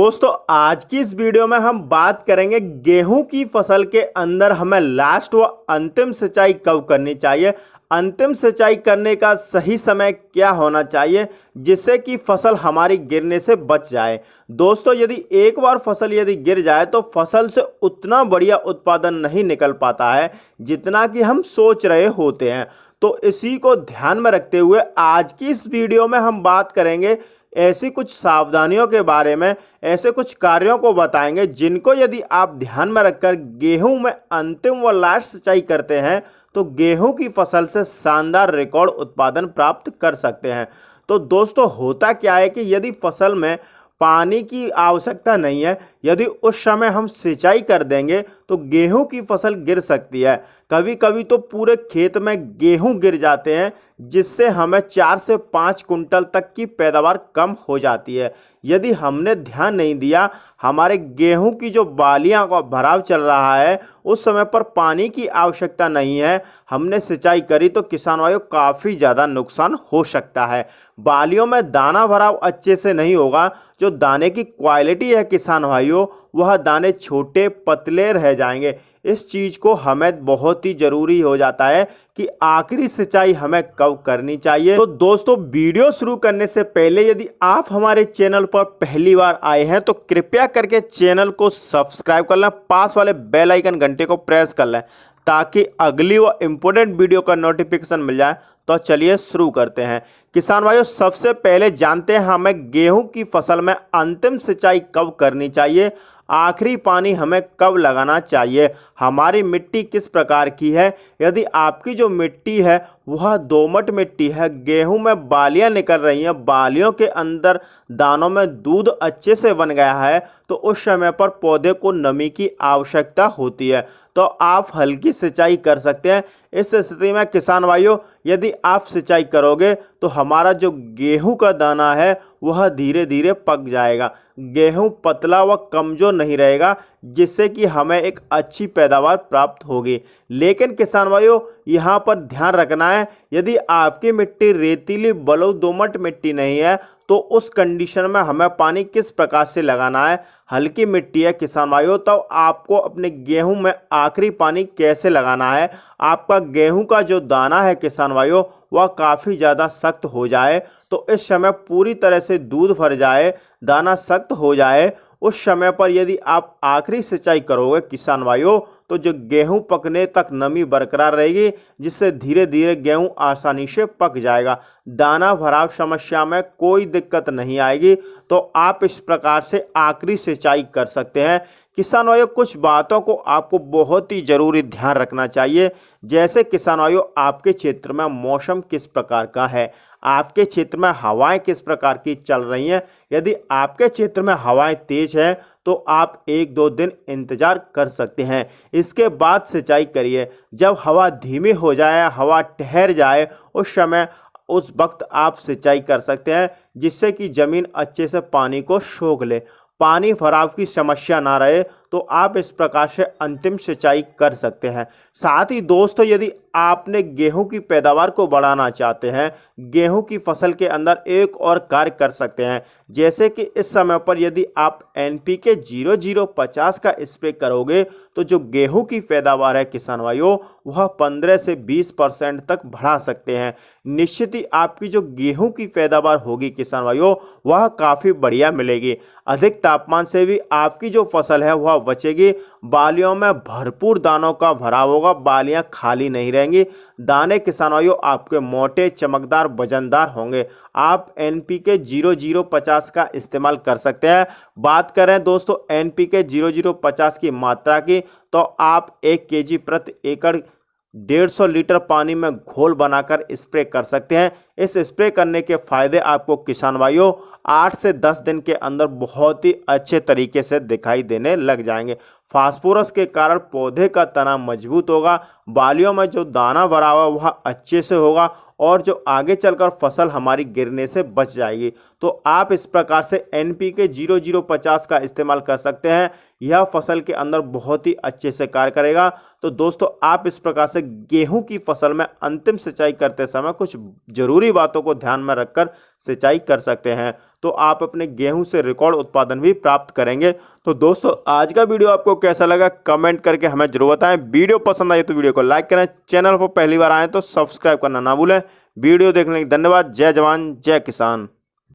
दोस्तों आज की इस वीडियो में हम बात करेंगे गेहूं की फसल के अंदर हमें लास्ट व अंतिम सिंचाई कब करनी चाहिए। अंतिम सिंचाई करने का सही समय क्या होना चाहिए जिससे कि फसल हमारी गिरने से बच जाए। दोस्तों यदि एक बार फसल यदि गिर जाए तो फसल से उतना बढ़िया उत्पादन नहीं निकल पाता है जितना कि हम सोच रहे होते हैं। तो इसी को ध्यान में रखते हुए आज की इस वीडियो में हम बात करेंगे ऐसी कुछ सावधानियों के बारे में, ऐसे कुछ कार्यों को बताएंगे जिनको यदि आप ध्यान में रखकर गेहूं में अंतिम व लास्ट सिंचाई करते हैं तो गेहूं की फसल से शानदार रिकॉर्ड उत्पादन प्राप्त कर सकते हैं। तो दोस्तों होता क्या है कि यदि फसल में पानी की आवश्यकता नहीं है, यदि उस समय हम सिंचाई कर देंगे तो गेहूं की फसल गिर सकती है। कभी कभी तो पूरे खेत में गेहूं गिर जाते हैं जिससे हमें 4 से 5 कुंटल तक की पैदावार कम हो जाती है। यदि हमने ध्यान नहीं दिया, हमारे गेहूं की जो बालियां का भराव चल रहा है उस समय पर पानी की आवश्यकता नहीं है, हमने सिंचाई करी तो किसान भाइयों काफ़ी ज़्यादा नुकसान हो सकता है। बालियों में दाना भराव अच्छे से नहीं होगा, जो दाने की क्वालिटी है किसान भाइयों वह दाने छोटे पतले रह जाएंगे। इस चीज़ को हमें बहुत ही ज़रूरी हो जाता है कि आखिरी सिंचाई हमें कब करनी चाहिए। तो दोस्तों वीडियो शुरू करने से पहले यदि आप हमारे चैनल पर पहली बार आए हैं तो कृपया करके चैनल को सब्सक्राइब कर लें, पास वाले बेल आइकन घंटे को प्रेस कर लें ताकि अगली व इम्पोर्टेंट वीडियो का नोटिफिकेशन मिल जाए। तो चलिए शुरू करते हैं। किसान भाइयों सबसे पहले जानते हैं हमें गेहूं की फसल में अंतिम सिंचाई कब करनी चाहिए, आखिरी पानी हमें कब लगाना चाहिए, हमारी मिट्टी किस प्रकार की है। यदि आपकी जो मिट्टी है वह दोमट मिट्टी है, गेहूं में बालियां निकल रही हैं, बालियों के अंदर दानों में दूध अच्छे से बन गया है, तो उस समय पर पौधे को नमी की आवश्यकता होती है, तो आप हल्की सिंचाई कर सकते हैं। इस स्थिति में किसान भाइयों यदि आप सिंचाई करोगे तो हमारा जो गेहूं का दाना है वह धीरे धीरे पक जाएगा, गेहूं पतला व कमज़ोर नहीं रहेगा जिससे कि हमें एक अच्छी पैदावार प्राप्त होगी। लेकिन किसान भाइयों यहाँ पर ध्यान रखना है, यदि आपकी मिट्टी रेतीली बलुई दोमट मिट्टी नहीं है तो उस कंडीशन में हमें पानी किस प्रकार से लगाना है। हल्की मिट्टी है किसान भाइयों तो आपको अपने गेहूं में आखिरी पानी कैसे लगाना है। आपका गेहूं का जो दाना है किसान भाइयों वह काफ़ी ज़्यादा सख्त हो जाए, तो इस समय पूरी तरह से दूध भर जाए, दाना सख्त हो जाए, उस समय पर यदि आप आखिरी सिंचाई करोगे किसान भाइयों तो जो गेहूं पकने तक नमी बरकरार रहेगी जिससे धीरे धीरे गेहूं आसानी से पक जाएगा, दाना भराव समस्या में कोई दिक्कत नहीं आएगी। तो आप इस प्रकार से आखिरी सिंचाई कर सकते हैं। किसान भाइयों कुछ बातों को आपको बहुत ही ज़रूरी ध्यान रखना चाहिए, जैसे किसान भाइयों आपके क्षेत्र में मौसम किस प्रकार का है, आपके क्षेत्र में हवाएं किस प्रकार की चल रही हैं। यदि आपके क्षेत्र में हवाएं तेज हैं तो आप 1-2 दिन इंतज़ार कर सकते हैं, इसके बाद सिंचाई करिए। जब हवा धीमी हो जाए, हवा ठहर जाए, उस वक्त आप सिंचाई कर सकते हैं जिससे कि ज़मीन अच्छे से पानी को सोख ले, पानी भराव की समस्या ना रहे, तो आप इस प्रकार से अंतिम सिंचाई कर सकते हैं। साथ ही दोस्तों यदि आपने गेहूं की पैदावार को बढ़ाना चाहते हैं, गेहूं की फसल के अंदर एक और कार्य कर सकते हैं, जैसे कि इस समय पर यदि आप NPK 0050 का स्प्रे करोगे तो जो गेहूं की पैदावार है किसान भाइयों वह 15 से 20% तक बढ़ा सकते हैं। निश्चित ही आपकी जो गेहूं की पैदावार होगी किसान भाइयों वह काफ़ी बढ़िया मिलेगी, अधिक तापमान से भी आपकी जो फसल है वह बचेगी, बालियों में भरपूर दानों का भराव होगा, बालियां खाली नहीं रहेंगी, दाने किसान भाइयों आपके मोटे चमकदार वजनदार होंगे। आप NPK 0050 का इस्तेमाल कर सकते हैं। बात करें दोस्तों NPK 0050 की मात्रा की तो आप 1 kg प्रति एकड़ 150 लीटर पानी में घोल बनाकर स्प्रे कर सकते हैं। इस स्प्रे करने के फायदे आपको किसान भाइयों 8 से 10 दिन के अंदर बहुत ही अच्छे तरीके से दिखाई देने लग जाएंगे। फास्फोरस के कारण पौधे का तना मजबूत होगा, बालियों में जो दाना भरा हुआ वह अच्छे से होगा और जो आगे चलकर फसल हमारी गिरने से बच जाएगी। तो आप इस प्रकार से NPK 0050 का इस्तेमाल कर सकते हैं, यह फसल के अंदर बहुत ही अच्छे से कार्य करेगा। तो दोस्तों आप इस प्रकार से गेहूं की फसल में अंतिम सिंचाई करते समय कुछ जरूरी बातों को ध्यान में रखकर सिंचाई कर सकते हैं, तो आप अपने गेहूं से रिकॉर्ड उत्पादन भी प्राप्त करेंगे। तो दोस्तों, आज का वीडियो आपको कैसा लगा कमेंट करके हमें जरूर बताएं। वीडियो पसंद आई तो वीडियो को लाइक करें, चैनल पर पहली बार आए तो सब्सक्राइब करना ना भूलें। वीडियो देखने के लिए धन्यवाद। जय जवान जय किसान।